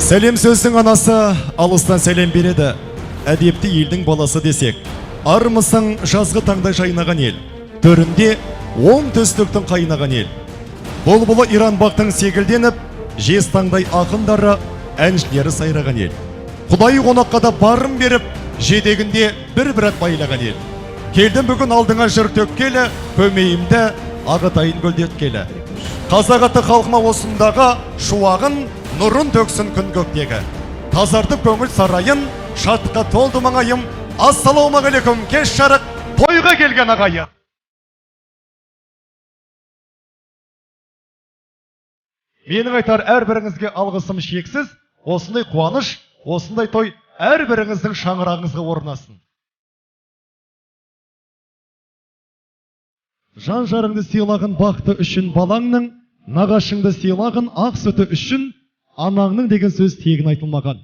Сәлем сөздің анасы алыстан сәлем береді. Әдепті елдің баласы десек, армысың жазғы таңдай жайнаған ел, төрінде оң төстіктің қайнаған ел. Бұлбұлы Иран бақтың сегілденіп, жез таңдай ақындары, әншілері сайраған ел. Құдай қонаққа да барын беріп, жетегінде бір-бір ат байлаған ел. Келдім бүгін алдыңа жыр төккелі, көмейімді ағытайын гүлдеткелі. Қазақ аты халқыма осындағы шуағын, нұрын төксін күн көктегі. Тазартып көңіл сарайын, шаттыққа толды маңайым. Ассалаумағалейкум, кеш жарық, тойға келген ағайы. Менің айтар әрбіріңізге алғысым шексіз, осындай қуаныш, осындай той әрбіріңіздің шаңырағыңызға орнасын. Жан жарыңды сыйлағын бақты үшін балаңның, нағашыңды сыйлағын ақ сүті үшін анаңның деген сөз тегін айтылмаған.